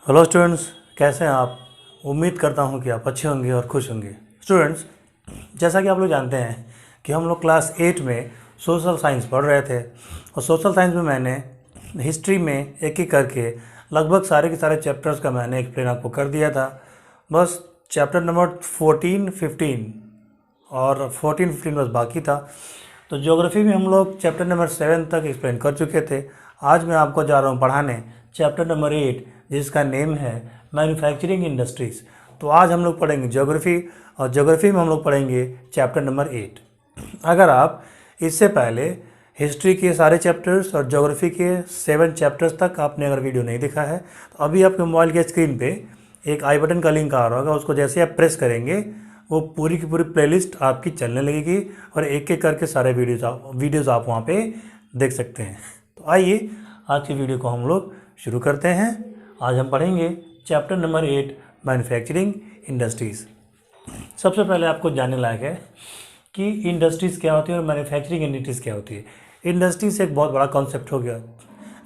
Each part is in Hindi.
हेलो स्टूडेंट्स, कैसे हैं आप। उम्मीद करता हूं कि आप अच्छे होंगे और खुश होंगे। स्टूडेंट्स, जैसा कि आप लोग जानते हैं कि हम लोग क्लास 8 में सोशल साइंस पढ़ रहे थे और सोशल साइंस में मैंने हिस्ट्री में एक एक करके लगभग सारे के सारे चैप्टर्स का मैंने एक्सप्लेन आपको कर दिया था। बस चैप्टर नंबर 14, 15 और 14, 15 बस बाकी था। तो ज्योग्राफी में हम लोग चैप्टर नंबर 7 तक एक्सप्लेन कर चुके थे। आज मैं आपको जा रहा हूँ पढ़ाने चैप्टर नंबर 8, जिसका नेम है मैन्युफैक्चरिंग इंडस्ट्रीज़। तो आज हम लोग पढ़ेंगे ज्योग्राफी, और ज्योग्राफी में हम लोग पढ़ेंगे चैप्टर नंबर 8। अगर आप इससे पहले हिस्ट्री के सारे चैप्टर्स और ज्योग्राफी के 7 चैप्टर्स तक आपने अगर वीडियो नहीं देखा है तो अभी आपके मोबाइल के स्क्रीन पे एक आई बटन का लिंक आ रहा होगा, उसको जैसे आप प्रेस करेंगे वो पूरी की पूरी प्लेलिस्ट आपकी चलने लगेगी और एक एक करके सारे वीडियोज़ आप वहाँ पे देख सकते हैं। तो आइए आज की वीडियो को हम लोग शुरू करते हैं। आज हम पढ़ेंगे चैप्टर नंबर 8 मैन्युफैक्चरिंग इंडस्ट्रीज़। सबसे पहले आपको जानने लायक है कि इंडस्ट्रीज़ क्या होती है और मैन्युफैक्चरिंग इंडस्ट्रीज़ क्या होती है। इंडस्ट्रीज़ एक बहुत बड़ा कॉन्सेप्ट हो गया।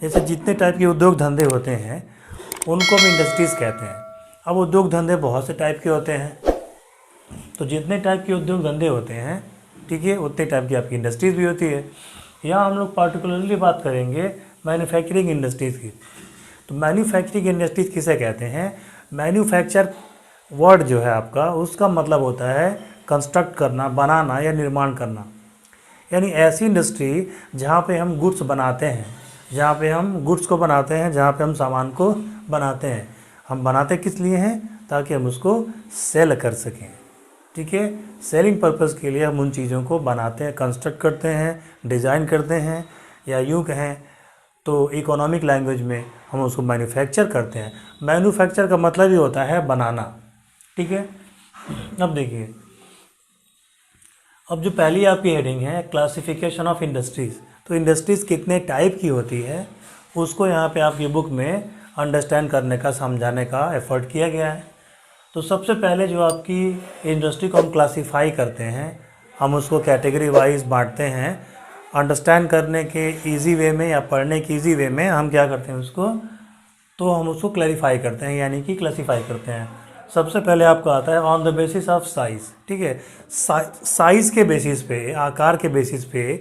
जैसे जितने टाइप के उद्योग धंधे होते हैं उनको हम इंडस्ट्रीज़ कहते हैं। अब उद्योग धंधे बहुत से टाइप के होते हैं, तो जितने टाइप के उद्योग धंधे होते हैं, ठीक है, उतने टाइप की आपकी इंडस्ट्रीज़ भी होती है। यहाँ हम लोग पार्टिकुलरली बात करेंगे मैन्युफैक्चरिंग इंडस्ट्रीज़ की। तो मैन्युफैक्चरिंग इंडस्ट्रीज़ किसे कहते हैं? मैन्युफैक्चर वर्ड जो है आपका, उसका मतलब होता है कंस्ट्रक्ट करना, बनाना या निर्माण करना। यानी ऐसी इंडस्ट्री जहाँ पे हम गुड्स बनाते हैं, जहाँ पे हम गुड्स को बनाते हैं, जहाँ पे हम सामान को बनाते हैं। हम बनाते किस लिए हैं? ताकि हम उसको सेल कर सकें, ठीक है। सेलिंग पर्पज़ के लिए हम उन चीज़ों को बनाते हैं, कंस्ट्रक्ट करते हैं, डिज़ाइन करते हैं, या यूँ कहें तो इकोनॉमिक लैंग्वेज में हम उसको मैन्युफैक्चर करते हैं। मैन्युफैक्चर का मतलब ही होता है बनाना, ठीक है। अब देखिए, अब जो पहली आपकी हेडिंग है क्लासिफिकेशन ऑफ इंडस्ट्रीज़, तो इंडस्ट्रीज़ कितने टाइप की होती है उसको यहाँ पे आपकी बुक में अंडरस्टैंड करने का, समझाने का एफर्ट किया गया है। तो सबसे पहले जो आपकी इंडस्ट्री को हम क्लासीफाई करते हैं, हम उसको कैटेगरी वाइज बांटते हैं। अंडरस्टैंड करने के इजी वे में या पढ़ने के इजी वे में हम क्या करते हैं उसको, तो हम उसको क्लैरिफाई करते हैं, यानी कि क्लासीफाई करते हैं। सबसे पहले आपको आता है on the basis of size, ठीक है। साइज़ के बेसिस पे, आकार के बेसिस पे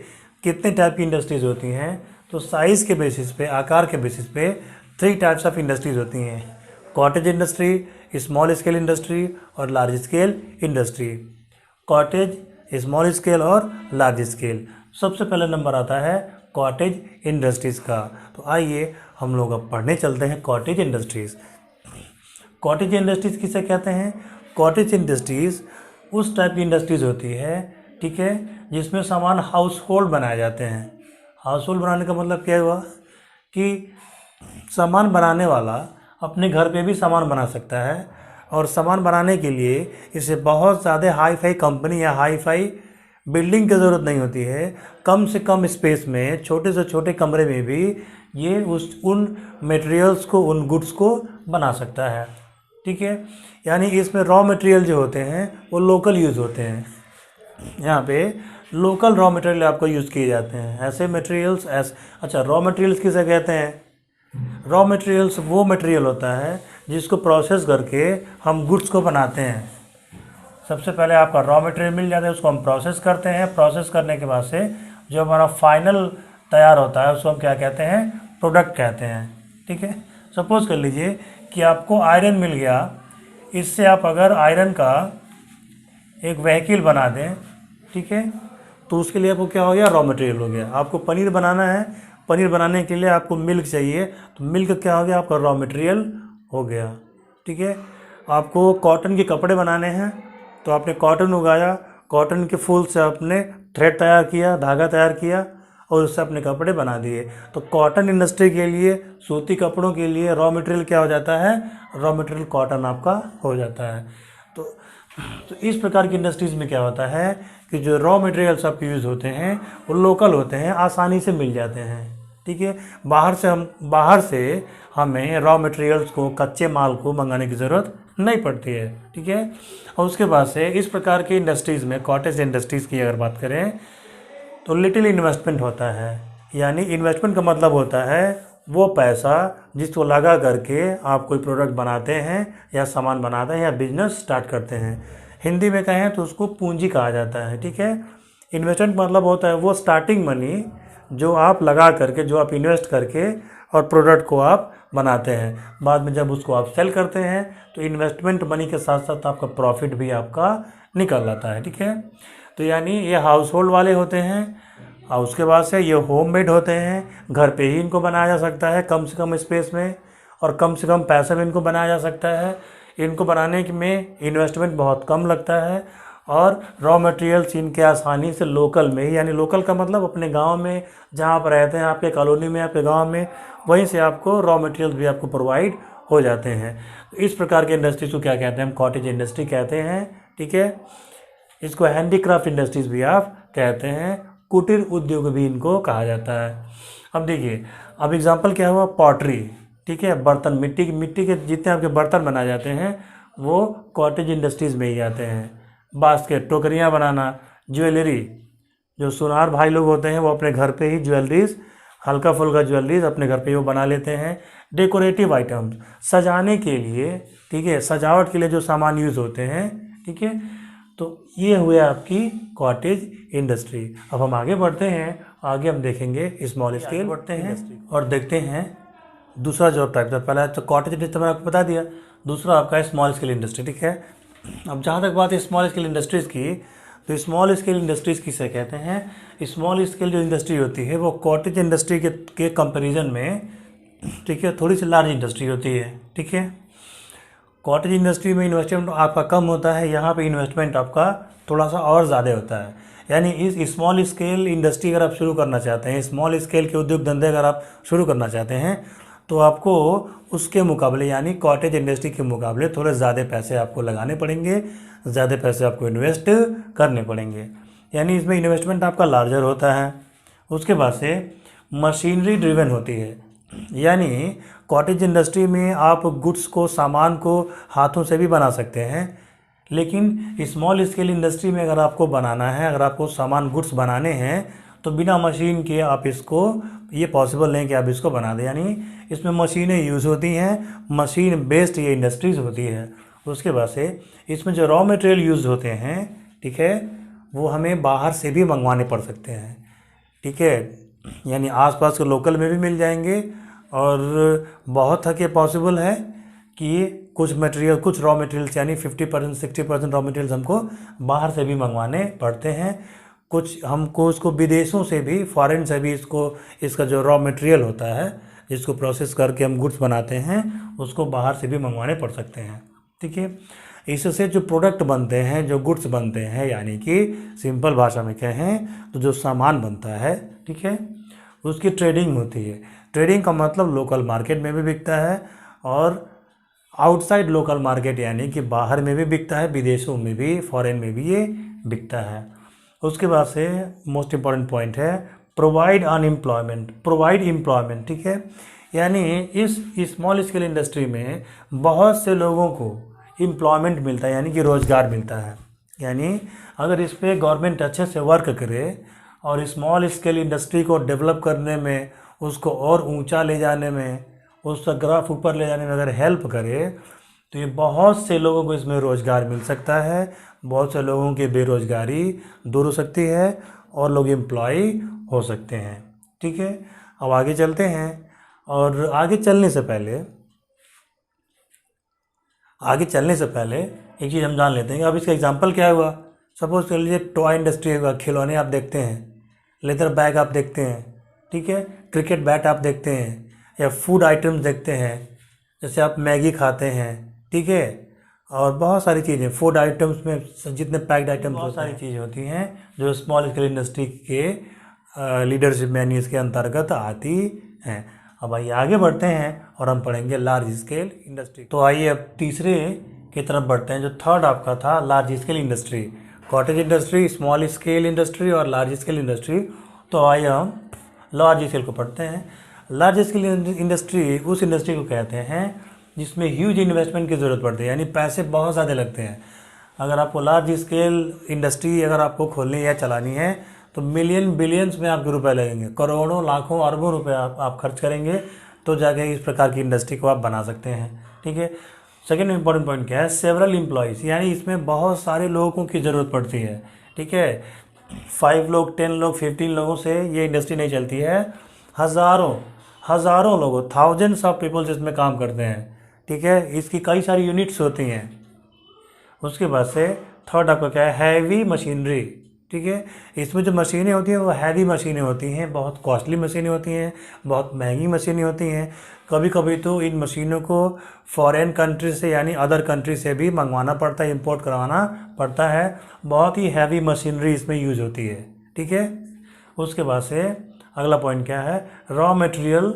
कितने टाइप की इंडस्ट्रीज़ होती हैं? तो साइज़ के बेसिस पे, आकार के बेसिस पे 3 टाइप्स ऑफ इंडस्ट्रीज़ होती हैं। Cottage industry, small scale industry और large scale industry. Cottage, small scale और लार्ज स्केल। सबसे पहले नंबर आता है कॉटेज इंडस्ट्रीज़ का। तो आइए हम लोग अब पढ़ने चलते हैं कॉटेज इंडस्ट्रीज़। कॉटेज इंडस्ट्रीज़ किसे कहते हैं? कॉटेज इंडस्ट्रीज़ उस टाइप की इंडस्ट्रीज़ होती है, ठीक है, जिसमें सामान हाउस होल्ड बनाए जाते हैं। हाउस होल्ड बनाने का मतलब क्या हुआ कि सामान बनाने वाला अपने घर पे भी सामान बना सकता है, और सामान बनाने के लिए इसे बहुत ज़्यादा हाई फाई कंपनी या हाई फाई बिल्डिंग की ज़रूरत नहीं होती है। कम से कम स्पेस में, छोटे से छोटे कमरे में भी ये उन मटेरियल्स को, उन गुड्स को बना सकता है, ठीक है। यानी इसमें रॉ मटेरियल जो होते हैं वो लोकल यूज़ होते हैं। यहाँ पे लोकल रॉ मटेरियल आपको यूज़ किए जाते हैं। ऐसे मटेरियल्स अच्छा, रॉ मटेरियल्स किसे कहते हैं? रॉ मटेरियल्स वो मटेरियल होता है जिसको प्रोसेस करके हम गुड्स को बनाते हैं। सबसे पहले आपका रॉ मटेरियल मिल जाता है, उसको हम प्रोसेस करते हैं। प्रोसेस करने के बाद से जो हमारा फाइनल तैयार होता है उसको हम क्या कहते हैं? प्रोडक्ट कहते हैं, ठीक है। सपोज़ कर लीजिए कि आपको आयरन मिल गया, इससे आप अगर आयरन का एक व्हीकल बना दें, ठीक है, तो उसके लिए आपको क्या हो गया? रॉ मटेरियल हो गया। आपको पनीर बनाना है, पनीर बनाने के लिए आपको मिल्क चाहिए, तो मिल्क क्या हो गया? आपका रॉ मटेरियल हो गया, ठीक है। आपको कॉटन के कपड़े बनाने हैं, तो आपने कॉटन उगाया, कॉटन के फूल से आपने थ्रेड तैयार किया, धागा तैयार किया और उससे अपने कपड़े बना दिए। तो कॉटन इंडस्ट्री के लिए, सूती कपड़ों के लिए रॉ मटेरियल क्या हो जाता है? रॉ मटेरियल कॉटन आपका हो जाता है। तो इस प्रकार की इंडस्ट्रीज़ में क्या होता है कि जो रॉ मटेरियल्स आपके यूज़ होते हैं वो लोकल होते हैं, आसानी से मिल जाते हैं, ठीक है। बाहर से हमें रॉ मटेरियल्स को, कच्चे माल को मंगाने की ज़रूरत नहीं पड़ती है, ठीक है। और उसके बाद से इस प्रकार की इंडस्ट्रीज़ में, कॉटेज इंडस्ट्रीज़ की अगर बात करें तो लिटिल इन्वेस्टमेंट होता है। यानी इन्वेस्टमेंट का मतलब होता है वो पैसा जिसको लगा करके आप कोई प्रोडक्ट बनाते हैं या सामान बनाते हैं या बिजनेस स्टार्ट करते हैं। हिंदी में कहें तो उसको पूंजी कहा जाता है, ठीक है। इन्वेस्टमेंट मतलब होता है वो स्टार्टिंग मनी जो आप लगा करके, जो आप इन्वेस्ट करके और प्रोडक्ट को आप बनाते हैं। बाद में जब उसको आप सेल करते हैं तो इन्वेस्टमेंट मनी के साथ साथ आपका प्रॉफिट भी आपका निकल आता है, ठीक है। तो यानी ये हाउस होल्ड वाले होते हैं, और उसके बाद से ये होम मेड होते हैं, घर पे ही इनको बनाया जा सकता है कम से कम स्पेस में और कम से कम पैसे में इनको बनाया जा सकता है। इनको बनाने में इन्वेस्टमेंट बहुत कम लगता है और रॉ मटेरियल्स इनके आसानी से लोकल में ही, यानी लोकल का मतलब अपने गांव में जहां आप रहते हैं, आपके कॉलोनी में, आपके गांव में, वहीं से आपको रॉ मटेरियल्स भी आपको प्रोवाइड हो जाते हैं। तो इस प्रकार के इंडस्ट्रीज को क्या कहते हैं? हम कॉटेज इंडस्ट्री कहते हैं, ठीक है। इसको हैंडीक्राफ्ट इंडस्ट्रीज भी आप कहते हैं, कुटीर उद्योग भी इनको कहा जाता है। अब देखिए, अब एग्जांपल क्या हुआ? पॉटरी, ठीक है। बर्तन, मिट्टी के जितने आपके बर्तन बनाए जाते हैं वो कॉटेज इंडस्ट्रीज़ में ही आते हैं। बास्केट, टोकरियाँ बनाना, ज्वेलरी, जो सुनार भाई लोग होते हैं वो अपने घर पे ही ज्वेलरीज, हल्का फुल्का ज्वेलरीज अपने घर पे ही वो बना लेते हैं। डेकोरेटिव आइटम्स, सजाने के लिए, ठीक है, सजावट के लिए जो सामान यूज़ होते हैं, ठीक है। तो ये हुए आपकी कॉटेज इंडस्ट्री। अब हम आगे बढ़ते हैं, आगे हम देखेंगे स्मॉल स्केल, बढ़ते हैं और देखते हैं दूसरा जॉब टाइप था। पहला तो कॉटेज इंडस्ट्री मैंने आपको बता दिया, दूसरा आपका स्मॉल स्केल इंडस्ट्री, ठीक है। अब जहाँ तक बात है स्मॉल स्केल इंडस्ट्रीज़ की, तो स्मॉल स्केल इंडस्ट्रीज़ किसे कहते हैं? स्मॉल स्केल जो इंडस्ट्री होती है वो कॉटेज इंडस्ट्री के कंपैरिजन में, ठीक है, थोड़ी सी लार्ज इंडस्ट्री होती है, ठीक है। कॉटेज इंडस्ट्री में इन्वेस्टमेंट आपका कम होता है, यहाँ पे इन्वेस्टमेंट आपका थोड़ा सा और ज़्यादा होता है। यानी इस स्मॉल स्केल इंडस्ट्री अगर आप शुरू करना चाहते हैं, स्मॉल स्केल के उद्योग धंधे अगर आप शुरू करना चाहते हैं, तो आपको उसके मुकाबले, यानी कॉटेज इंडस्ट्री के मुकाबले थोड़े ज़्यादा पैसे आपको लगाने पड़ेंगे, ज़्यादा पैसे आपको इन्वेस्ट करने पड़ेंगे। यानी इसमें इन्वेस्टमेंट आपका लार्जर होता है। उसके बाद से मशीनरी ड्रिवन होती है, यानी कॉटेज इंडस्ट्री में आप गुड्स को, सामान को हाथों से भी बना सकते हैं, लेकिन स्मॉल स्केल इंडस्ट्री में अगर आपको बनाना है, अगर आपको सामान, गुड्स बनाने हैं, तो बिना मशीन के आप इसको, ये पॉसिबल नहीं कि आप इसको बना दें। यानी इसमें मशीनें यूज़ होती हैं, मशीन बेस्ड ये इंडस्ट्रीज़ होती है। उसके बाद से इसमें जो रॉ मटेरियल यूज़ होते हैं, ठीक है, वो हमें बाहर से भी मंगवाने पड़ सकते हैं, ठीक है। यानी आसपास के लोकल में भी मिल जाएंगे और बहुत हद ये पॉसिबल है कि कुछ मटेरियल, कुछ रॉ मटेरियल्स, यानी 50% 60% रॉ मटेरियल्स हमको बाहर से भी मंगवाने पड़ते हैं। कुछ हमको उसको विदेशों से भी, फॉरेन से भी इसका जो रॉ मटेरियल होता है, जिसको प्रोसेस करके हम गुड्स बनाते हैं, उसको बाहर से भी मंगवाने पड़ सकते हैं, ठीक है। इससे जो प्रोडक्ट बनते हैं, जो गुड्स बनते हैं, यानी कि सिंपल भाषा में कहें तो जो सामान बनता है, ठीक है, उसकी ट्रेडिंग होती है। ट्रेडिंग का मतलब लोकल मार्केट में भी बिकता है और आउटसाइड लोकल मार्केट, यानी कि बाहर में भी बिकता है, विदेशों में भी, फॉरेन में भी ये बिकता है। उसके बाद से मोस्ट इम्पॉर्टेंट पॉइंट है प्रोवाइड एम्प्लॉयमेंट, ठीक है। यानी इस स्मॉल स्केल इंडस्ट्री में बहुत से लोगों को एम्प्लॉयमेंट मिलता है, यानी कि रोज़गार मिलता है। यानी अगर इस पर गवर्नमेंट अच्छे से वर्क करे और स्मॉल स्केल इंडस्ट्री को डेवलप करने में, उसको और ऊंचा ले जाने में, उसका ग्राफ ऊपर ले जाने में अगर हेल्प करे, तो ये बहुत से लोगों को इसमें रोज़गार मिल सकता है, बहुत से लोगों की बेरोज़गारी दूर हो सकती है और लोग एम्प्लॉय हो सकते हैं, ठीक है। अब आगे चलते हैं और आगे चलने से पहले एक चीज़ हम जान लेते हैं कि अब इसका एग्जांपल क्या हुआ। सपोज कर लीजिए टॉय इंडस्ट्री हुआ, खिलौने आप देखते हैं, लेदर बैग आप देखते हैं, ठीक है, क्रिकेट बैट आप देखते हैं, या फूड आइटम्स देखते हैं, जैसे आप मैगी खाते हैं, ठीक है, और बहुत सारी चीज़ें फूड आइटम्स में जितने पैक्ड आइटम्स, बहुत सारी चीज़ें होती हैं जो स्मॉल स्केल इंडस्ट्री के लीडरशिप में, यानी इसके अंतर्गत आती हैं। अब आइए आगे बढ़ते हैं और हम पढ़ेंगे लार्ज स्केल इंडस्ट्री। तो आइए अब तीसरे की तरफ बढ़ते हैं, जो थर्ड आपका था large scale industry, cottage industry, small scale industry और लार्ज स्केल इंडस्ट्री। तो आइए हम लार्ज स्केल को पढ़ते हैं। लार्ज स्केल इंडस्ट्री उस इंडस्ट्री को कहते हैं जिसमें ह्यूज इन्वेस्टमेंट की ज़रूरत पड़ती है, यानी पैसे बहुत ज़्यादा लगते हैं। अगर आपको लार्ज स्केल इंडस्ट्री अगर आपको खोलनी या चलानी है तो मिलियन बिलियंस में आपके रुपए लगेंगे, करोड़ों, लाखों, अरबों रुपए आप खर्च करेंगे तो जाके इस प्रकार की इंडस्ट्री को आप बना सकते हैं। ठीक है। सेकेंड इंपॉर्टेंट पॉइंट क्या है, सेवरल एम्प्लॉयज़, यानी इसमें बहुत सारे लोगों की ज़रूरत पड़ती है। ठीक है। 5 लोग, 10 लोग, 15 लोगों से ये इंडस्ट्री नहीं चलती है, हज़ारों लोगों, थाउजेंड्स ऑफ पीपल्स इसमें काम करते हैं। ठीक है। इसकी कई सारी यूनिट्स होती हैं। उसके बाद से थर्ड आपका क्या है, हैवी मशीनरी। ठीक है। इसमें जो मशीनें होती हैं वो हैवी मशीनें होती हैं, बहुत कॉस्टली मशीनें होती हैं, बहुत महंगी मशीनें होती हैं। कभी कभी तो इन मशीनों को फॉरेन कंट्री से यानी अदर कंट्री से भी मंगवाना पड़ता है, इंपोर्ट करवाना पड़ता है। बहुत ही हैवी मशीनरी इसमें यूज होती है। ठीक है। उसके बाद से अगला पॉइंट क्या है, रॉ मटेरियल।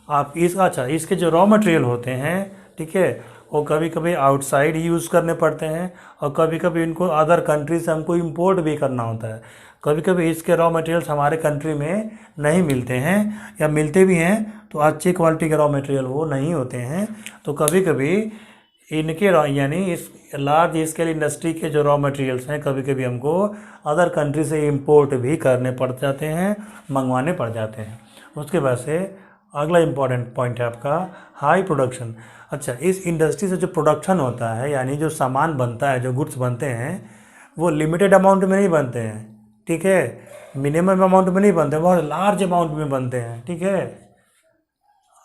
आप इसके जो रॉ मटेरियल होते हैं, ठीक है, वो कभी कभी आउटसाइड यूज़ करने पड़ते हैं और कभी कभी इनको अदर कंट्री से हमको इंपोर्ट भी करना होता है। कभी कभी इसके रॉ मटेरियल्स हमारे कंट्री में नहीं मिलते हैं, या मिलते भी हैं तो अच्छी क्वालिटी के रॉ मटेरियल वो नहीं होते हैं। तो कभी कभी इनके यानी इस लार्ज स्केल इंडस्ट्री के जो रॉ मटेरियल्स हैं कभी कभी हमको अदर कंट्री से इंपोर्ट भी करने पड़ जाते हैं, मंगवाने पड़ जाते हैं। उसके बाद से अगला इम्पॉर्टेंट पॉइंट है आपका हाई प्रोडक्शन। अच्छा, इस इंडस्ट्री से जो प्रोडक्शन होता है यानी जो सामान बनता है, जो गुड्स बनते हैं, वो लिमिटेड अमाउंट में नहीं बनते हैं। ठीक है। मिनिमम अमाउंट में नहीं बनते, बहुत लार्ज अमाउंट में बनते हैं। ठीक है।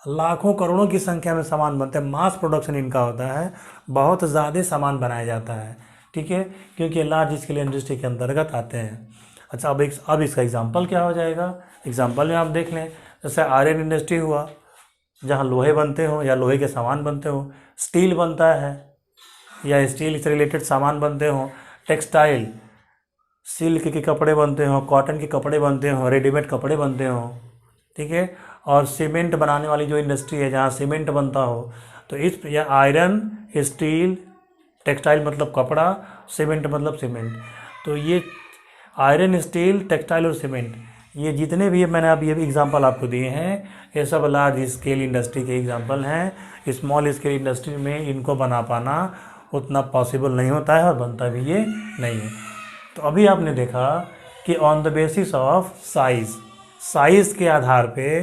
लाखों करोड़ों की संख्या में सामान बनते हैं, मास प्रोडक्शन इनका होता है, बहुत ज़्यादा सामान बनाया जाता है। ठीक है। क्योंकि लार्ज स्केल इंडस्ट्री के अंतर्गत आते हैं। अच्छा, अब इसका एग्जांपल क्या हो जाएगा, एग्जांपल में आप देख लें, जैसे आयरन इंडस्ट्री हुआ, जहाँ लोहे बनते हो या लोहे के सामान बनते हो, स्टील बनता है या स्टील से रिलेटेड सामान बनते हो, टेक्सटाइल, सिल्क के कपड़े बनते हो, कॉटन के कपड़े बनते हो, रेडीमेड कपड़े बनते हो। ठीक है। और सीमेंट बनाने वाली जो इंडस्ट्री है जहाँ सीमेंट बनता हो, तो इस या आयरन, स्टील, टेक्सटाइल मतलब कपड़ा, सीमेंट मतलब सीमेंट, तो ये आयरन, स्टील, टेक्सटाइल और सीमेंट, ये जितने भी मैंने अब ये एग्जांपल आपको दिए हैं, ये सब लार्ज स्केल इंडस्ट्री के एग्जांपल हैं। स्मॉल स्केल इंडस्ट्री में इनको बना पाना उतना पॉसिबल नहीं होता है और बनता भी ये नहीं है। तो अभी आपने देखा कि on the basis of size के आधार पे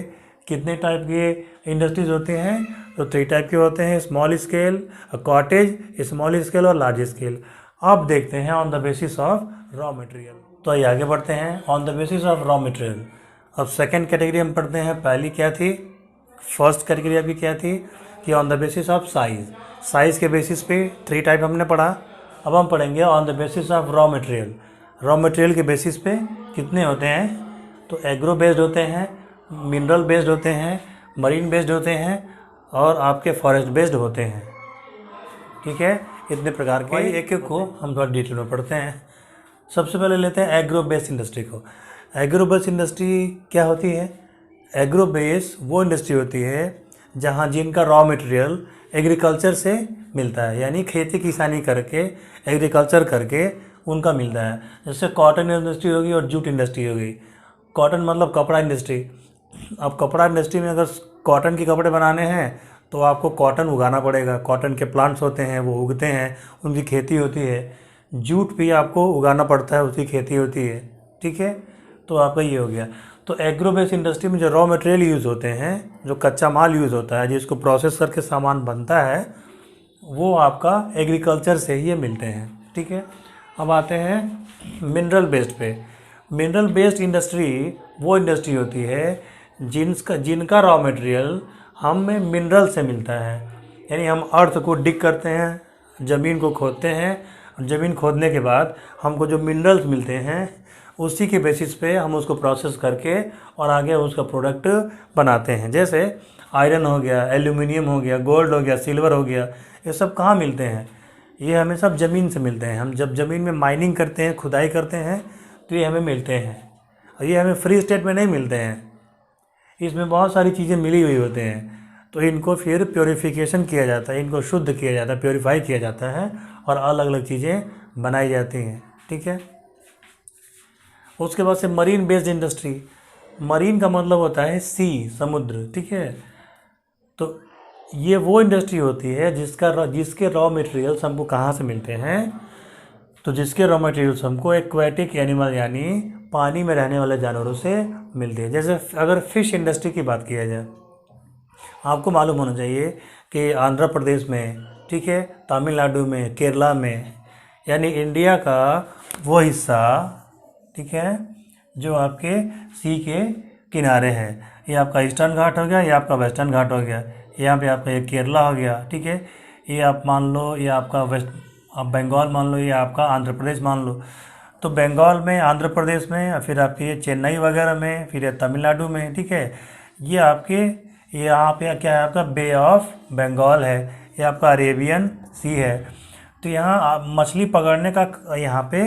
कितने टाइप के इंडस्ट्रीज होते हैं, तो 3 टाइप के होते हैं, small scale, cottage, small scale और लार्ज स्केल। अब देखते हैं on the basis of raw material. तो आइए आगे बढ़ते हैं on the basis of raw material. अब सेकंड कैटेगरी हम पढ़ते हैं। पहली क्या थी, फर्स्ट कैटेगरी अभी क्या थी कि on the basis of size के बेसिस पे 3 टाइप हमने पढ़ा। अब हम पढ़ेंगे on the basis of raw material के बेसिस पे कितने होते हैं, तो एग्रो बेस्ड होते हैं, मिनरल बेस्ड होते हैं, मरीन बेस्ड होते हैं और आपके फॉरेस्ट बेस्ड होते हैं। ठीक है। इतने प्रकार के एक एक को हम थोड़ा डिटेल में पढ़ते हैं। सबसे पहले लेते हैं एग्रो बेस्ड इंडस्ट्री को। एग्रो बेस्ड इंडस्ट्री क्या होती है, एग्रो बेस वो इंडस्ट्री होती है जहाँ जिनका रॉ मटेरियल एग्रीकल्चर से मिलता है, यानी खेती किसानी करके, एग्रीकल्चर करके उनका मिलता है। जैसे कॉटन इंडस्ट्री होगी और जूट इंडस्ट्री होगी। कॉटन मतलब कपड़ा इंडस्ट्री। अब कपड़ा इंडस्ट्री में अगर कॉटन के कपड़े बनाने हैं तो आपको कॉटन उगाना पड़ेगा, कॉटन के प्लांट्स होते हैं वो उगते हैं, उनकी खेती होती है। जूट भी आपको उगाना पड़ता है, उसकी खेती होती है। ठीक है। तो आपका ये हो गया। तो एग्रो बेस्ड इंडस्ट्री में जो रॉ मटेरियल यूज़ होते हैं, जो कच्चा माल यूज़ होता है, जिसको प्रोसेस करके सामान बनता है, वो आपका एग्रीकल्चर से ही मिलते हैं। ठीक है। अब आते हैं मिनरल बेस्ड पे। मिनरल बेस्ड इंडस्ट्री वो इंडस्ट्री होती है जिनका रॉ मटेरियल हमें मिनरल से मिलता है, यानी हम अर्थ को डिग करते हैं, ज़मीन को खोदते हैं, ज़मीन खोदने के बाद हमको जो मिनरल्स मिलते हैं उसी के बेसिस पे हम उसको प्रोसेस करके और आगे उसका प्रोडक्ट बनाते हैं। जैसे आयरन हो गया, एल्यूमिनियम हो गया, गोल्ड हो गया, सिल्वर हो गया, ये सब कहाँ मिलते हैं, ये हमें सब ज़मीन से मिलते हैं। हम जब ज़मीन में माइनिंग करते हैं, खुदाई करते हैं, तो ये हमें मिलते हैं और ये हमें फ्री स्टेट में नहीं मिलते हैं। इसमें बहुत सारी चीज़ें मिली हुई होते हैं, तो इनको फिर प्योरीफिकेशन किया जाता है, इनको शुद्ध किया जाता है, प्योरीफाई किया जाता है और अलग अलग चीज़ें बनाई जाती हैं। ठीक है। उसके बाद से मरीन बेस्ड इंडस्ट्री। मरीन का मतलब होता है सी, समुद्र। ठीक है। तो ये वो इंडस्ट्री होती है जिसके रॉ मटेरियल्स हमको कहाँ से मिलते हैं, तो जिसके रॉ मटेरियल्स हमको एक्वेटिक एनिमल यानी पानी में रहने वाले जानवरों से मिलते हैं। जैसे अगर फिश इंडस्ट्री की बात किया जाए आपको मालूम होना चाहिए कि आंध्र प्रदेश में, ठीक है, तमिलनाडु में, केरला में, यानी इंडिया का वो हिस्सा, ठीक है, जो आपके सी के किनारे है। ये आपका ईस्टर्न घाट हो गया, ये आपका वेस्टर्न घाट हो गया, यहाँ पे आपका ये केरला हो गया, ठीक है। ये आप मान लो, ये आपका वेस्ट, आप बंगाल मान लो, ये आपका आंध्र प्रदेश मान लो। तो बंगाल में, आंध्र प्रदेश में, फिर आपके ये चेन्नई वगैरह में, फिर ये तमिलनाडु में, ठीक है, ये आपके यहाँ पे क्या है, आपका बे ऑफ बंगाल है, ये आपका अरेबियन सी है। तो यहाँ आप मछली पकड़ने का यहाँ पे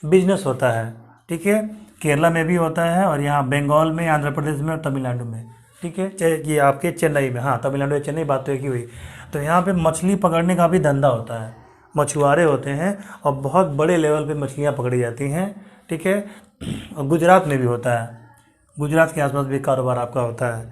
बिजनेस होता है, ठीक है। केरला में भी होता है और यहाँ बंगाल में, आंध्र प्रदेश में और तमिलनाडु में, ठीक है। ये आपके चेन्नई में, हाँ तमिलनाडु या चेन्नई, बात तो एक ही हुई। तो यहाँ पे मछली पकड़ने का भी धंधा होता है, मछुआरे होते हैं और बहुत बड़े लेवल पे मछलियाँ पकड़ी जाती हैं, ठीक है। और गुजरात में भी होता है, गुजरात के आसपास भी कारोबार आपका होता है।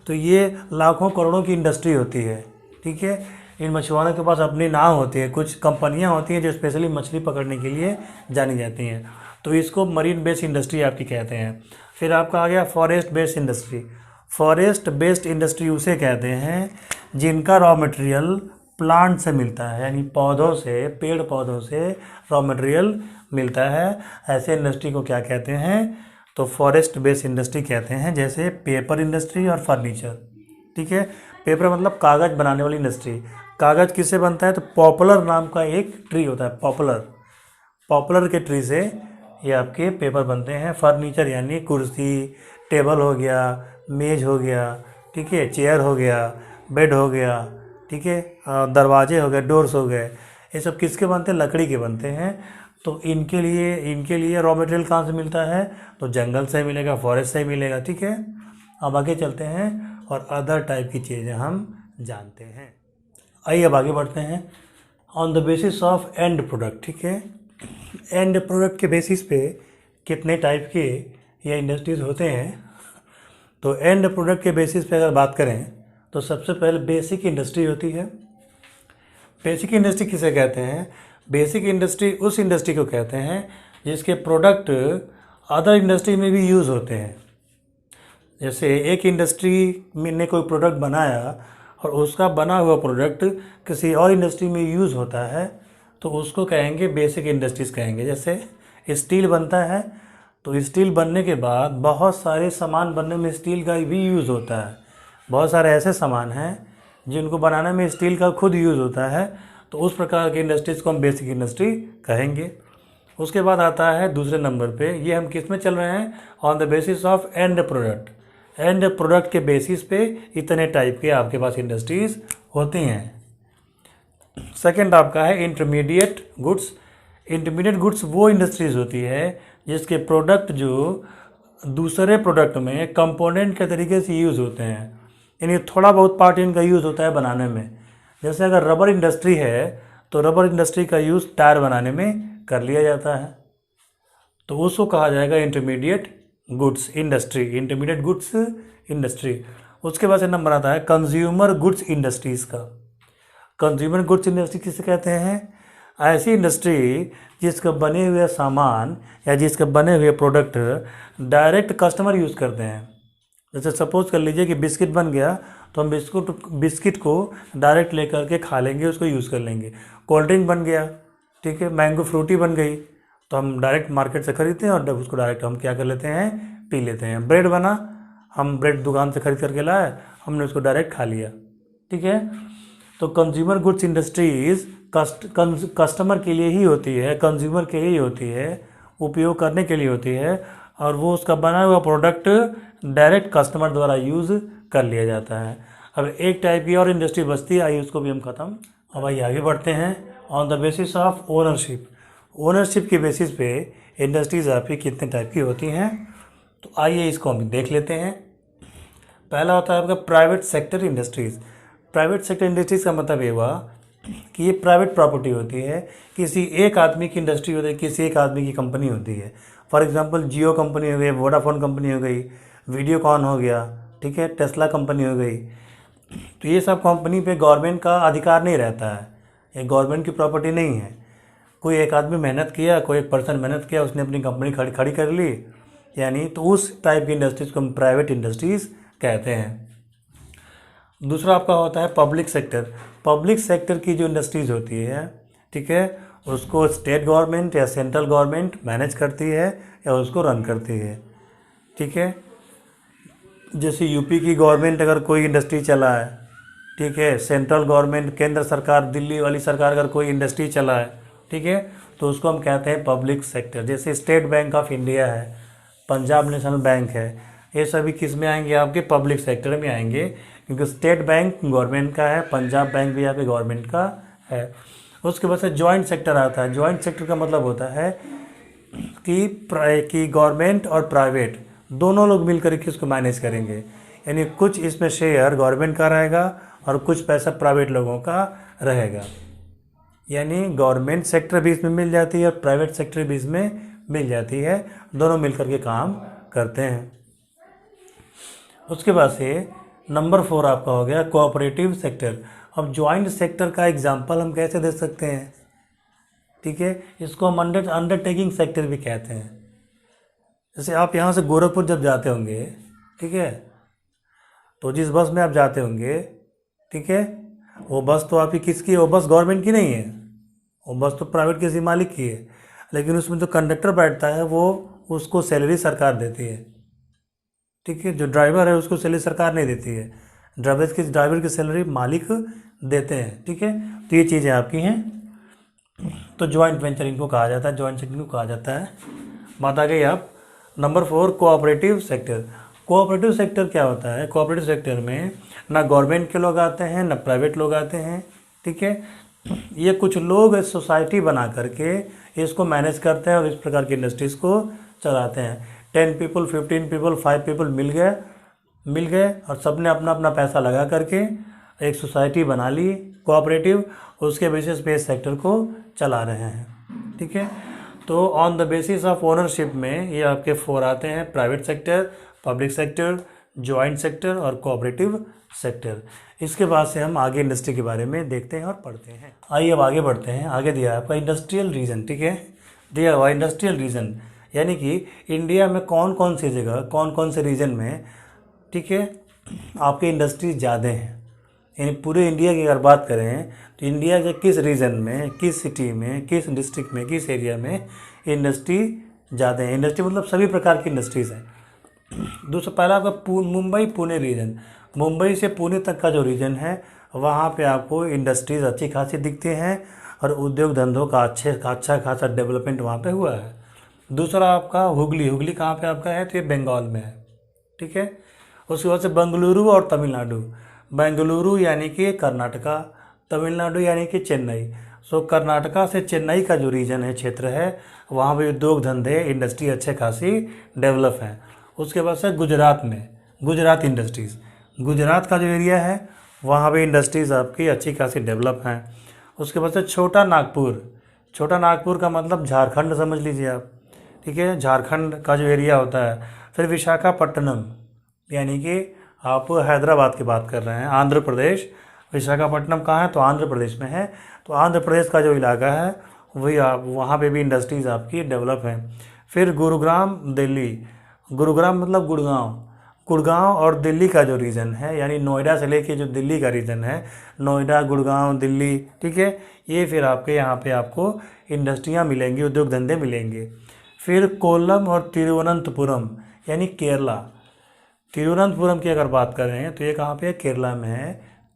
तो ये लाखों करोड़ों की इंडस्ट्री होती है, ठीक है। इन मछुआरों के पास अपनी नाव होती है, कुछ कंपनियां होती हैं जो स्पेशली मछली पकड़ने के लिए जानी जाती हैं। तो इसको मरीन बेस्ड इंडस्ट्री आपकी कहते हैं। फिर आपका आ गया forest based industry. Forest based industry उसे कहते हैं जिनका रॉ मटेरियल प्लांट से मिलता है, यानी पौधों से, पेड़ पौधों से रॉ मटेरियल मिलता है। ऐसे इंडस्ट्री को क्या कहते हैं, तो फॉरेस्ट बेस्ड इंडस्ट्री कहते हैं। जैसे पेपर इंडस्ट्री और फर्नीचर, ठीक है। पेपर मतलब कागज़ बनाने वाली इंडस्ट्री। कागज़ किससे बनता है, तो पॉपुलर नाम का एक ट्री होता है, पॉपुलर, पॉपुलर के ट्री से ये आपके पेपर बनते हैं। फर्नीचर यानी कुर्सी, टेबल हो गया, मेज हो गया, ठीक है, चेयर हो गया, बेड हो गया, ठीक है, दरवाजे हो गए, डोर्स हो गए, ये सब किसके बनते हैं, लकड़ी के बनते हैं। तो इनके लिए रॉ मटेरियल कहाँ से मिलता है, तो जंगल से मिलेगा, फॉरेस्ट से मिलेगा, ठीक है। अब आगे चलते हैं और अदर टाइप की चीज़ें हम जानते हैं। आइए अब आगे बढ़ते हैं। On the basis of and product, ठीक है, एंड प्रोडक्ट के बेसिस पे कितने टाइप के ये इंडस्ट्रीज़ होते हैं। तो एंड प्रोडक्ट के बेसिस पे अगर बात करें तो सबसे पहले बेसिक इंडस्ट्री होती है। बेसिक इंडस्ट्री किसे कहते हैं, बेसिक इंडस्ट्री उस इंडस्ट्री को कहते हैं जिसके प्रोडक्ट अदर इंडस्ट्री में भी यूज़ होते हैं। जैसे एक इंडस्ट्री ने कोई प्रोडक्ट बनाया और उसका बना हुआ प्रोडक्ट किसी और इंडस्ट्री में यूज़ होता है तो उसको कहेंगे बेसिक इंडस्ट्रीज़ कहेंगे। जैसे स्टील बनता है तो स्टील बनने के बाद बहुत सारे सामान बनने में स्टील का भी यूज़ होता है। बहुत सारे ऐसे सामान हैं जिनको बनाने में स्टील का खुद यूज़ होता है, तो उस प्रकार की इंडस्ट्रीज़ को हम बेसिक इंडस्ट्री कहेंगे। उसके बाद आता है दूसरे नंबर पे, ये हम किस में चल रहे हैं, on the basis of and product. And product के बेसिस पे इतने टाइप के आपके पास इंडस्ट्रीज़ होती हैं। सेकंड आपका है इंटरमीडिएट गुड्स। इंटरमीडिएट गुड्स वो इंडस्ट्रीज़ होती है जिसके प्रोडक्ट जो दूसरे प्रोडक्ट में कंपोनेंट के तरीके से यूज़ होते हैं, यानी थोड़ा बहुत पार्ट इनका यूज़ होता है बनाने में। जैसे अगर रबर इंडस्ट्री है तो रबर इंडस्ट्री का यूज़ टायर बनाने में कर लिया जाता है, तो उसको कहा जाएगा intermediate goods industry, intermediate goods industry. उसके बाद से नंबर आता है कंज्यूमर गुड्स इंडस्ट्रीज़ का। कंज्यूमर गुड्स इंडस्ट्री किसे कहते हैं, ऐसी इंडस्ट्री जिसका बने हुए सामान या जिसके बने हुए प्रोडक्ट डायरेक्ट कस्टमर यूज़ करते हैं। जैसे सपोज कर लीजिए कि बिस्किट बन गया तो हम बिस्किट को डायरेक्ट लेकर के खा लेंगे, उसको यूज़ कर लेंगे। कोल्ड ड्रिंक बन गया, ठीक है, मैंगो फ्रूटी बन गई तो हम डायरेक्ट मार्केट से खरीदते हैं और उसको डायरेक्ट हम क्या कर लेते हैं, पी लेते हैं। ब्रेड बना, हम ब्रेड दुकान से खरीद करके लाए, हमने उसको डायरेक्ट खा लिया, ठीक है। तो कंज्यूमर गुड्स इंडस्ट्रीज़ कस्टमर के लिए ही होती है, कंज्यूमर के लिए ही होती है, उपयोग करने के लिए होती है, और वो उसका बना हुआ प्रोडक्ट डायरेक्ट कस्टमर द्वारा यूज़ कर लिया जाता है। अब एक टाइप की और इंडस्ट्री बचती है, आइए उसको भी हम ख़त्म। अब आइए आगे बढ़ते हैं। On the basis of ownership, ownership के बेसिस पे इंडस्ट्रीज़ आपकी कितने टाइप की होती हैं, तो आइए इसको हम देख लेते हैं। पहला होता है आपका private sector industries. Private sector industries का मतलब ये हुआ कि ये प्राइवेट प्रॉपर्टी होती है, किसी एक आदमी की इंडस्ट्री होती है, किसी एक आदमी की कंपनी होती है। फॉर एग्जांपल जियो कंपनी हो गई, वोडाफोन कंपनी हो गई, वीडियोकॉन हो गया, ठीक है, टेस्ला कंपनी हो गई। तो ये सब कंपनी पे गवर्नमेंट का अधिकार नहीं रहता है, ये गवर्नमेंट की प्रॉपर्टी नहीं है। कोई एक आदमी मेहनत किया, कोई एक पर्सन मेहनत किया, उसने अपनी कंपनी खड़ी कर ली, यानी तो उस टाइप की इंडस्ट्रीज़ को हम प्राइवेट इंडस्ट्रीज़ कहते हैं। दूसरा आपका होता है पब्लिक सेक्टर। पब्लिक सेक्टर की जो इंडस्ट्रीज होती है, ठीक है, उसको स्टेट गवर्नमेंट या सेंट्रल गवर्नमेंट मैनेज करती है या उसको रन करती है, ठीक है। जैसे यूपी की गवर्नमेंट अगर कोई इंडस्ट्री चला है, ठीक है, सेंट्रल गवर्नमेंट केंद्र सरकार दिल्ली वाली सरकार अगर कोई इंडस्ट्री चला है, ठीक है, तो उसको हम कहते हैं पब्लिक सेक्टर। जैसे स्टेट बैंक ऑफ इंडिया है, पंजाब नेशनल बैंक है, ये सभी किस में आएंगे, आपके पब्लिक सेक्टर में आएंगे, क्योंकि स्टेट बैंक गवर्नमेंट का है, पंजाब बैंक भी आपके गवर्नमेंट का है। उसके बाद से जॉइंट सेक्टर आता है। जॉइंट सेक्टर का मतलब होता है कि गवर्नमेंट और प्राइवेट दोनों लोग मिलकर के इसको मैनेज करेंगे, यानी कुछ इसमें शेयर गवर्नमेंट का रहेगा और कुछ पैसा प्राइवेट लोगों का रहेगा, यानी गवर्नमेंट सेक्टर भी इसमें मिल जाती है और प्राइवेट सेक्टर भी इसमें मिल जाती है, दोनों मिलकर के काम करते हैं। उसके बाद से नंबर 4 आपका हो गया कोऑपरेटिव सेक्टर। अब जॉइंट सेक्टर का एग्जांपल हम कैसे दे सकते हैं, ठीक है, इसको हम अंडरटेकिंग सेक्टर भी कहते हैं। जैसे आप यहाँ से गोरखपुर जब जाते होंगे, ठीक है, तो जिस बस में आप जाते होंगे, ठीक है, वो बस तो आपकी किसकी है, वो बस गवर्नमेंट की नहीं है, वो बस तो प्राइवेट किसी मालिक की है, लेकिन उसमें जो कंडक्टर बैठता है वो उसको सैलरी सरकार देती है, ठीक है। जो ड्राइवर है उसको सैलरी सरकार नहीं देती है, ड्राइवर की सैलरी मालिक देते हैं, ठीक है। तो ये चीज़ें आपकी हैं, तो जॉइंट वेंचर इनको कहा जाता है, जॉइंट सेक्टर को कहा जाता है। बात आ गई आप number 4 cooperative sector. Cooperative sector क्या होता है, कोऑपरेटिव सेक्टर में ना गवर्नमेंट के लोग आते हैं ना प्राइवेट लोग आते हैं, ठीक है। ये कुछ लोग सोसाइटी बना करके इसको मैनेज करते हैं और इस प्रकार की इंडस्ट्रीज़ को चलाते हैं। 10 पीपल, 15 पीपल, 5 पीपल मिल गए और सब ने अपना अपना पैसा लगा करके एक सोसाइटी बना ली कोऑपरेटिव, उसके बेसिस पे इस सेक्टर को चला रहे हैं, ठीक है। तो on the basis of ownership में ये आपके 4 आते हैं, private sector, public sector, joint sector और कोऑपरेटिव सेक्टर। इसके बाद से हम आगे इंडस्ट्री के बारे में देखते हैं और पढ़ते हैं। आइए अब आगे बढ़ते हैं। आगे दिया है आपका इंडस्ट्रियल रीजन, ठीक है, दिया हुआ इंडस्ट्रियल रीजन, यानी कि इंडिया में कौन कौन सी जगह, कौन कौन से रीजन में, ठीक है, आपके इंडस्ट्रीज ज़्यादा हैं। यानी पूरे इंडिया की अगर बात करें तो इंडिया के किस रीजन में, किस सिटी में, किस डिस्ट्रिक्ट में, किस एरिया में इंडस्ट्री ज़्यादा है। इंडस्ट्री मतलब सभी प्रकार की इंडस्ट्रीज़ हैं। दूसरा पहला आपका मुंबई पुणे रीजन। मुंबई से पुणे तक का जो रीजन है वहाँ पे आपको इंडस्ट्रीज़ अच्छी खासी दिखती हैं और उद्योग धंधों का अच्छा खासा डेवलपमेंट वहाँ पे हुआ है। दूसरा आपका हुगली कहाँ पे आपका है, तो ये बंगाल में है, ठीक है। उसके बाद से बेंगलुरु और तमिलनाडु। बेंगलुरु यानी कि कर्नाटका, तमिलनाडु यानी कि चेन्नई। सो कर्नाटका से चेन्नई का जो रीजन है, क्षेत्र है, वहाँ पे उद्योग धंधे, इंडस्ट्री अच्छे खासी डेवलप हैं। उसके बाद से गुजरात में गुजरात इंडस्ट्रीज़, गुजरात का जो एरिया है वहाँ पे इंडस्ट्रीज़ आपकी अच्छी खासी डेवलप हैं। उसके बाद से छोटा नागपुर का मतलब झारखंड समझ लीजिए आप, ठीक है, झारखंड का जो एरिया होता है। फिर विशाखापट्टनम, यानी कि आप हैदराबाद की बात कर रहे हैं, आंध्र प्रदेश। विशाखापट्टनम कहाँ है, तो आंध्र प्रदेश में है। तो आंध्र प्रदेश का जो इलाका है वही आप, वहाँ पे भी इंडस्ट्रीज़ आपकी डेवलप हैं। फिर गुरुग्राम दिल्ली, गुरुग्राम मतलब गुड़गांव और दिल्ली का जो रीजन है, यानी नोएडा से लेके जो दिल्ली का रीजन है, नोएडा, गुड़गांव, दिल्ली, ठीक है, ये फिर आपके यहाँ पे आपको इंडस्ट्रियाँ मिलेंगी, उद्योग धंधे मिलेंगे। फिर कोल्लम और तिरुवनंतपुरम यानी केरला। तिरुवनंतपुरम की अगर बात कर रहे हैं तो ये कहाँ पे है, केरला में है।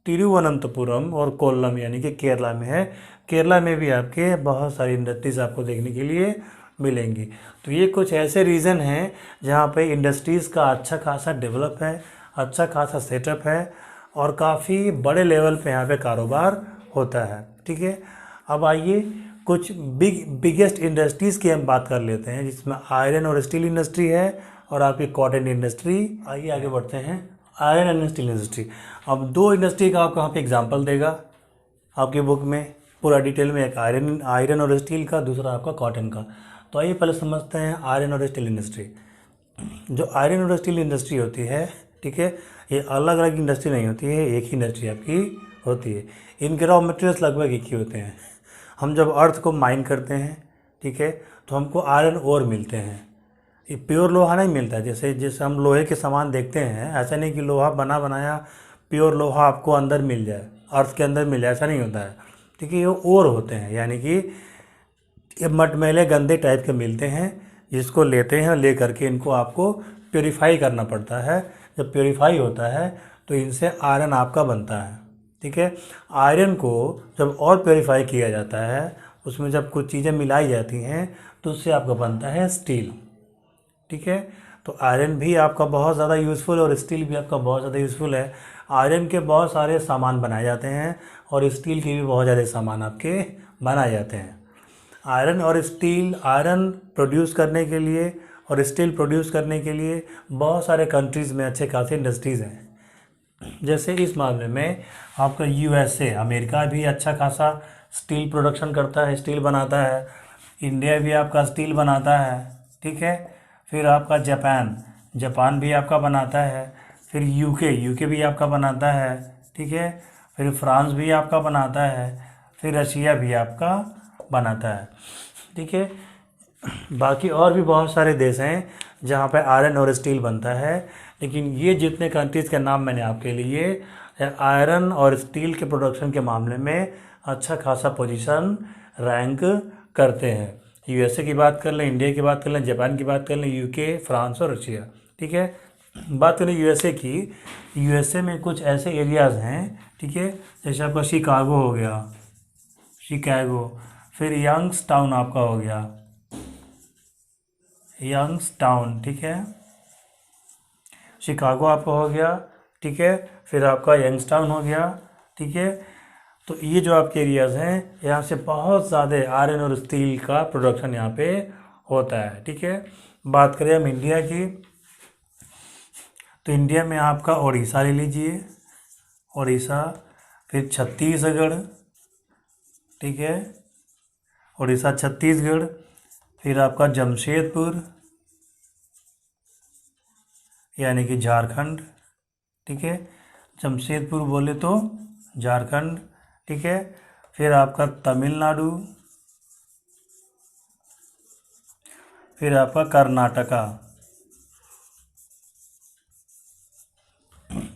तिरुवनंतपुरम और कोल्लम यानी कि केरला में है। केरला में भी आपके बहुत सारी इंडस्ट्रीज़ आपको देखने के लिए मिलेंगी। तो ये कुछ ऐसे रीज़न हैं जहाँ पे इंडस्ट्रीज़ का अच्छा खासा डेवलप है, अच्छा खासा सेटअप है और काफ़ी बड़े लेवल पे यहाँ पे कारोबार होता है, ठीक है। अब आइए कुछ बिगेस्ट इंडस्ट्रीज़ की हम बात कर लेते हैं, जिसमें आयरन और स्टील इंडस्ट्री है और आपकी कॉटन इंडस्ट्री। आइए आगे बढ़ते हैं। आयरन एंड स्टील इंडस्ट्री, अब 2 इंडस्ट्री का आपको यहाँ पे एग्जांपल देगा आपकी बुक में पूरा डिटेल में, एक आयरन और स्टील का, दूसरा आपका कॉटन का। तो आइए पहले समझते हैं आयरन और स्टील इंडस्ट्री। जो आयरन और स्टील इंडस्ट्री होती है, ठीक है, ये अलग अलग इंडस्ट्री नहीं होती है, एक ही इंडस्ट्री आपकी होती है। इनके रॉ मटेरियल्स लगभग एक ही होते हैं। हम जब अर्थ को माइन करते हैं, ठीक है, तो हमको आयरन ओर मिलते हैं। ये प्योर लोहा नहीं मिलता है। जैसे हम लोहे के सामान देखते हैं, ऐसा नहीं कि लोहा बना बनाया प्योर लोहा आपको अंदर मिल जाए, अर्थ के अंदर मिल जाए, ऐसा नहीं होता है। ठीक है, ये ओर होते हैं, यानी कि ये मटमैले गंदे टाइप के मिलते हैं, जिसको लेते हैं, ले करके इनको आपको प्योरीफाई करना पड़ता है। जब प्योरीफाई होता है तो इनसे आयरन आपका बनता है। ठीक है, आयरन को जब और प्योरीफाई किया जाता है, उसमें जब कुछ चीज़ें मिलाई जाती हैं तो उससे आपका बनता है स्टील। ठीक है, तो आयरन भी आपका बहुत ज़्यादा यूज़फुल है और स्टील भी आपका बहुत ज़्यादा यूज़फुल है। आयरन के बहुत सारे सामान बनाए जाते हैं और स्टील के भी बहुत ज़्यादा सामान आपके बनाए जाते हैं। आयरन और स्टील, आयरन प्रोड्यूस करने के लिए और स्टील प्रोड्यूस करने के लिए बहुत सारे कंट्रीज़ में अच्छे खासे इंडस्ट्रीज़ हैं। जैसे इस मामले में आपका यूएसए, अमेरिका भी अच्छा खासा स्टील प्रोडक्शन करता है, स्टील बनाता है। इंडिया भी आपका स्टील बनाता है। ठीक है, फिर आपका जापान भी आपका बनाता है। फिर यूके भी आपका बनाता है। ठीक है, फिर फ्रांस भी आपका बनाता है। फिर रशिया भी आपका बनाता है। ठीक है, बाकी और भी बहुत सारे देश हैं जहाँ पे आयरन और स्टील बनता है, लेकिन ये जितने कंट्रीज़ के नाम मैंने आपके लिए, आयरन और स्टील के प्रोडक्शन के मामले में अच्छा खासा पोजीशन रैंक करते हैं। यूएसए की बात कर लें, इंडिया की बात कर लें, जापान की बात कर लें, यूके, फ्रांस और रशिया। ठीक है, बात करें यूएसए की, यूएसए में कुछ ऐसे एरियाज़ हैं, ठीक है, जैसे आपका शिकागो हो गया, शिकागो, फिर यंग्सटाउन आपका हो गया, यंग्सटाउन। ठीक है, शिकागो आपका हो गया। ठीक है, फिर आपका यंग्सटाउन हो गया। ठीक है, तो ये जो आपके एरियाज़ हैं, यहाँ से बहुत ज़्यादा आयरन और स्टील का प्रोडक्शन यहाँ पे होता है। ठीक है, बात करें हम इंडिया की, तो इंडिया में आपका उड़ीसा ले लीजिए, उड़ीसा, फिर छत्तीसगढ़। ठीक है, उड़ीसा, छत्तीसगढ़, फिर आपका जमशेदपुर यानी कि झारखंड। ठीक है, जमशेदपुर बोले तो झारखंड। ठीक है, फिर आपका तमिलनाडु, फिर आपका कर्नाटका।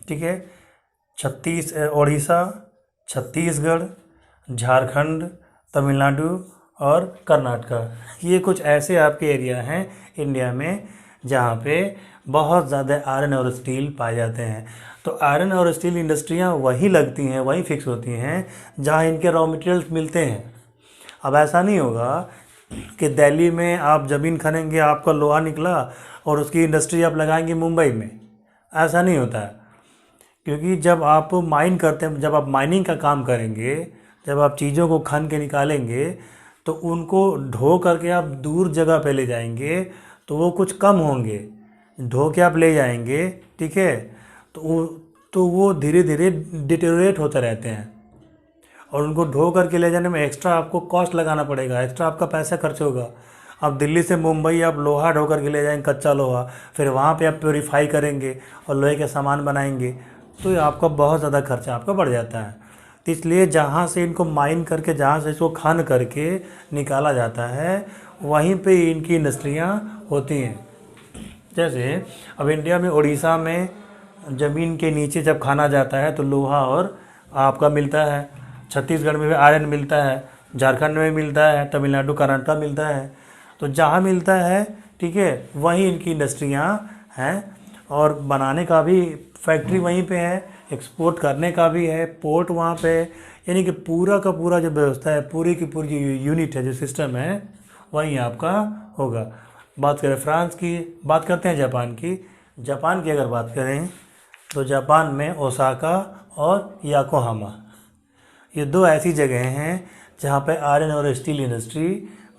ठीक है, उड़ीसा, छत्तीसगढ़, झारखंड, तमिलनाडु और कर्नाटका, ये कुछ ऐसे आपके एरिया हैं इंडिया में जहाँ पे बहुत ज़्यादा आयरन और स्टील पाए जाते हैं। तो आयरन और स्टील इंडस्ट्रियाँ वहीं लगती हैं, वहीं फिक्स होती हैं जहाँ इनके रॉ मटेरियल्स मिलते हैं। अब ऐसा नहीं होगा कि दिल्ली में आप ज़मीन खनेंगे, आपका लोहा निकला और उसकी इंडस्ट्री आप लगाएंगे मुंबई में, ऐसा नहीं होता है। क्योंकि जब आप माइन करते हैं, जब आप माइनिंग का काम करेंगे, जब आप चीज़ों को खन के निकालेंगे, तो उनको ढो करके आप दूर जगह पे ले जाएंगे तो वो कुछ कम होंगे, ढो के आप ले जाएंगे। ठीक है, तो वो धीरे धीरे डिटेरियोरेट होते रहते हैं और उनको ढो करके ले जाने में एक्स्ट्रा आपको कॉस्ट लगाना पड़ेगा, एक्स्ट्रा आपका पैसा खर्च होगा। अब दिल्ली से मुंबई आप लोहा ढो करके ले जाएंगे, कच्चा लोहा, फिर वहाँ पे आप प्योरीफाई करेंगे और लोहे के सामान बनाएंगे, तो ये आपका बहुत ज़्यादा खर्चा आपका बढ़ जाता है। तो इसलिए जहाँ से इनको माइन करके, जहाँ से इसको खान करके निकाला जाता है, वहीं पे इनकी इंडस्ट्रियाँ होती हैं। जैसे अब इंडिया में उड़ीसा में ज़मीन के नीचे जब खाना जाता है तो लोहा और आपका मिलता है, छत्तीसगढ़ में भी आयरन मिलता है, झारखंड में मिलता है, तमिलनाडु, कर्नाटक मिलता है। तो जहाँ मिलता है, ठीक है, वहीं इनकी इंडस्ट्रियाँ हैं और बनाने का भी फैक्ट्री वहीं पे है, एक्सपोर्ट करने का भी है, पोर्ट वहाँ पे है। यानी कि पूरा का पूरा जो व्यवस्था है, पूरी की पूरी जो यूनिट है, जो सिस्टम है, वहीं आपका होगा। बात करें फ्रांस की, बात करते हैं जापान की। जापान की अगर बात करें तो जापान में ओसाका और याकोहामा, ये दो ऐसी जगह हैं जहाँ पे आयरन और स्टील इंडस्ट्री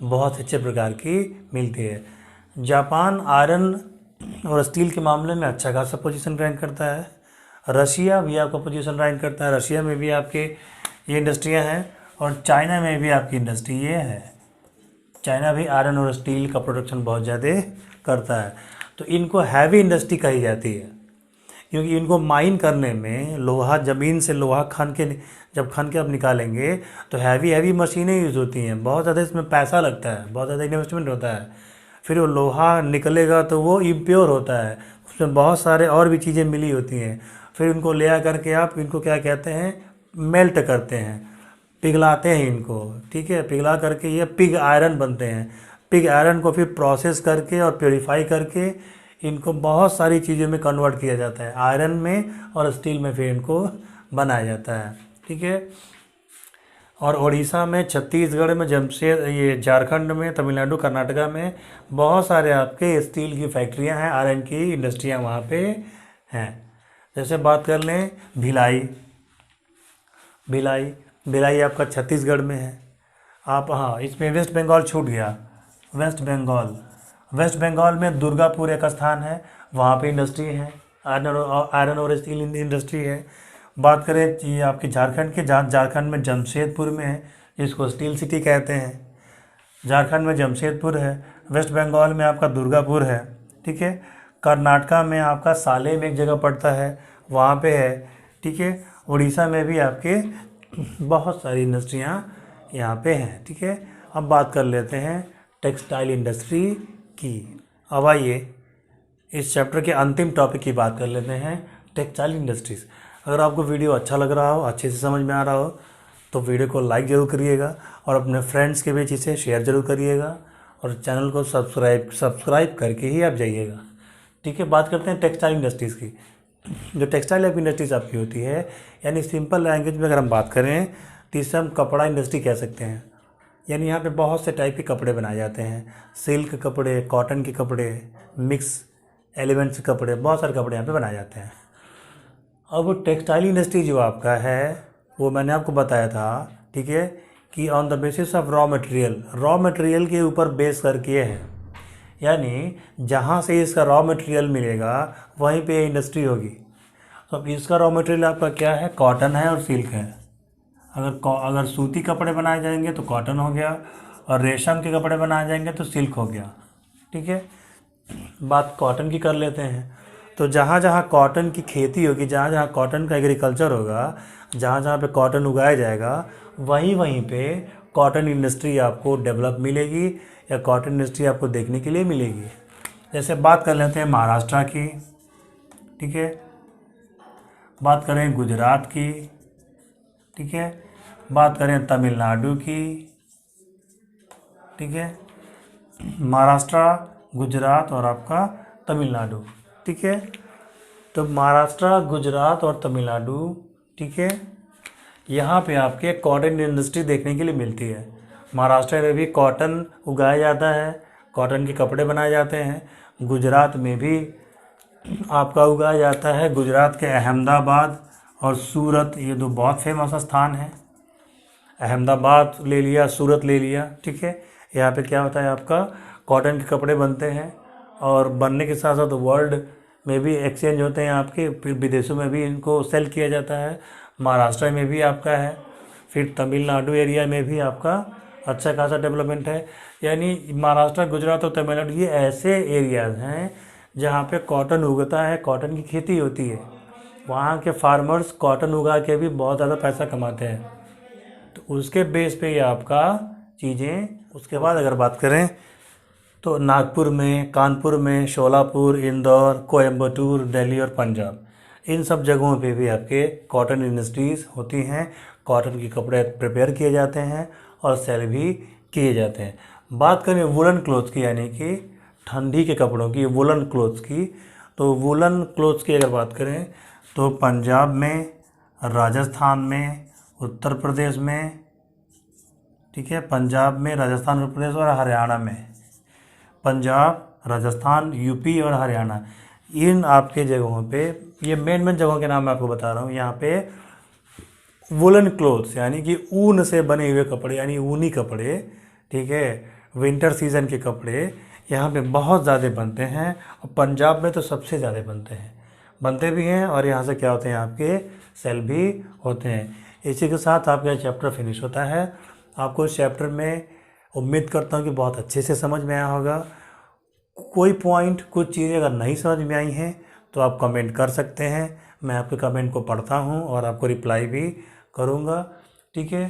बहुत अच्छे प्रकार की मिलती है। जापान आयरन और स्टील के मामले में अच्छा खासा पोजीशन रैंक करता है। रशिया भी आपका पोजीशन रैंक करता है, रशिया में भी आपके ये इंडस्ट्रियाँ हैं और चाइना में भी आपकी इंडस्ट्री ये है। चाइना भी आयरन और स्टील का प्रोडक्शन बहुत ज़्यादा करता है। तो इनको हैवी इंडस्ट्री कही जाती है क्योंकि इनको माइन करने में, लोहा ज़मीन से लोहा जब खन के आप निकालेंगे तो हैवी मशीनें यूज़ होती हैं, बहुत ज़्यादा इसमें पैसा लगता है, बहुत ज़्यादा इन्वेस्टमेंट होता है। फिर वो लोहा निकलेगा तो वो इम्प्योर होता है, उसमें बहुत सारे और भी चीज़ें मिली होती हैं, फिर इनको ले आ करके आप इनको क्या कहते हैं, मेल्ट करते हैं, पिघलाते हैं इनको, ठीक है। पिघला करके ये पिग आयरन बनते हैं। पिग आयरन को फिर प्रोसेस करके और प्योरीफाई करके इनको बहुत सारी चीज़ों में कन्वर्ट किया जाता है, आयरन में और स्टील में फिर इनको बनाया जाता है, ठीक है। और उड़ीसा में, छत्तीसगढ़ में, जमशेद, ये झारखंड में, तमिलनाडु, कर्नाटका में बहुत सारे आपके स्टील की फैक्ट्रियां हैं, आयरन की इंडस्ट्रियां वहाँ पे हैं। जैसे बात कर लें भिलाई, भिलाई भिलाई आपका छत्तीसगढ़ में है। आप, हाँ, इसमें वेस्ट बंगाल छूट गया, वेस्ट बंगाल। वेस्ट बंगाल में दुर्गापुर एक स्थान है, वहाँ पे इंडस्ट्री है, आयरन और स्टील इंडस्ट्री है। बात करें ये आपके झारखंड के, झारखंड में जमशेदपुर में है, जिसको स्टील सिटी कहते हैं। झारखंड में जमशेदपुर है, वेस्ट बंगाल में आपका दुर्गापुर है, ठीक है। कर्नाटका में आपका सालेम एक जगह पड़ता है, वहाँ पे है, ठीक है। उड़ीसा में भी आपके बहुत सारी इंडस्ट्रियाँ यहाँ पे हैं, ठीक है। अब बात कर लेते हैं टेक्सटाइल इंडस्ट्री की। अब आइए इस चैप्टर के अंतिम टॉपिक की बात कर लेते हैं, टेक्सटाइल इंडस्ट्रीज़। अगर आपको वीडियो अच्छा लग रहा हो, अच्छे से समझ में आ रहा हो, तो वीडियो को लाइक ज़रूर करिएगा और अपने फ्रेंड्स के बीच इसे शेयर ज़रूर करिएगा और चैनल को सब्सक्राइब करके ही आप जाइएगा, ठीक है। बात करते हैं टेक्सटाइल इंडस्ट्रीज़ की। जो टेक्सटाइल इंडस्ट्रीज़ आपकी होती है, यानी सिंपल लैंग्वेज में अगर हम बात करें तो इसे हम कपड़ा इंडस्ट्री कह सकते हैं। यानी यहाँ पे बहुत से टाइप के कपड़े बनाए जाते हैं, सिल्क कपड़े, कॉटन के कपड़े, मिक्स एलिमेंट्स के कपड़े, बहुत सारे कपड़े यहाँ पे बनाए जाते हैं। अब टेक्सटाइल इंडस्ट्री जो आपका है वो मैंने आपको बताया था, ठीक है, कि on the basis of raw material के ऊपर बेस करके है। यानी जहाँ से इसका रॉ मटेरियल मिलेगा वहीं पे इंडस्ट्री होगी। तो अब इसका रॉ मटेरियल आपका क्या है, कॉटन है और सिल्क है। अगर सूती कपड़े बनाए जाएंगे तो कॉटन हो गया, और रेशम के कपड़े बनाए जाएंगे तो सिल्क हो गया, ठीक है। बात कॉटन की कर लेते हैं। तो जहाँ जहाँ कॉटन की खेती होगी, जहाँ जहाँ कॉटन का एग्रीकल्चर होगा, जहाँ जहाँ पे कॉटन उगाया जाएगा, वहीं वहीं पे कॉटन इंडस्ट्री आपको डेवलप मिलेगी या कॉटन इंडस्ट्री आपको देखने के लिए मिलेगी। जैसे बात कर लेते हैं महाराष्ट्र की, ठीक है। बात करें गुजरात की, ठीक है। बात करें तमिलनाडु की, ठीक है। महाराष्ट्र, गुजरात और आपका तमिलनाडु, ठीक है। तो महाराष्ट्र, गुजरात और तमिलनाडु, ठीक है, यहाँ पे आपके कॉटन इंडस्ट्री देखने के लिए मिलती है। महाराष्ट्र में भी कॉटन उगाया जाता है, कॉटन के कपड़े बनाए जाते हैं। गुजरात में भी आपका उगाया जाता है। गुजरात के अहमदाबाद और सूरत, ये दो बहुत फेमस स्थान हैं। अहमदाबाद ले लिया, सूरत ले लिया, ठीक है। यहाँ पे क्या होता है, आपका कॉटन के कपड़े बनते हैं और बनने के साथ साथ वर्ल्ड में भी एक्सचेंज होते हैं आपके, फिर विदेशों में भी इनको सेल किया जाता है। महाराष्ट्र में भी आपका है, फिर तमिलनाडु एरिया में भी आपका अच्छा खासा डेवलपमेंट है। यानी महाराष्ट्र, गुजरात और तमिलनाडु ये ऐसे एरियाज़ हैं जहाँ पे कॉटन उगता है, कॉटन की खेती होती है। वहाँ के फार्मर्स कॉटन उगा के भी बहुत ज़्यादा पैसा कमाते हैं। तो उसके बेस पे ये आपका चीज़ें। उसके बाद अगर बात करें तो नागपुर में, कानपुर में, शोलापुर, इंदौर, कोयम्बटूर, दिल्ली और पंजाब, इन सब जगहों पे भी आपके कॉटन इंडस्ट्रीज़ होती हैं। कॉटन के कपड़े प्रिपेयर किए जाते हैं और सेल भी किए जाते हैं। बात करें वुलन क्लोथ्स की, यानी कि ठंडी के कपड़ों की, वुलन क्लोथ्स की, तो वुलन क्लोथ्स की अगर बात करें तो पंजाब में, राजस्थान में, उत्तर प्रदेश में, ठीक है, पंजाब में, राजस्थान, उत्तर प्रदेश और हरियाणा में, पंजाब, राजस्थान, यूपी और हरियाणा, इन आपके जगहों पे, ये मेन जगहों के नाम मैं आपको बता रहा हूँ। यहाँ पे वुलन क्लोथ्स यानी कि ऊन से बने हुए कपड़े, यानी ऊनी कपड़े, ठीक है, विंटर सीजन के कपड़े यहाँ पे बहुत ज़्यादा बनते हैं। और पंजाब में तो सबसे ज़्यादा बनते भी हैं और यहाँ से क्या होते हैं, आपके सेल भी होते हैं। इसी के साथ आपका चैप्टर फिनिश होता है। आपको इस चैप्टर में उम्मीद करता हूँ कि बहुत अच्छे से समझ में आया होगा। कोई पॉइंट, कुछ चीज़ें अगर नहीं समझ में आई हैं तो आप कमेंट कर सकते हैं। मैं आपके कमेंट को पढ़ता हूँ और आपको रिप्लाई भी करूँगा, ठीक है।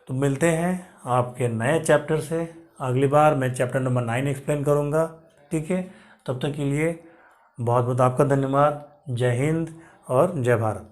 तो मिलते हैं आपके नए चैप्टर से। अगली बार मैं चैप्टर नंबर 9 एक्सप्लेन करूँगा, ठीक है। तब तक के लिए बहुत बहुत आपका धन्यवाद। जय हिंद, और जय भारत।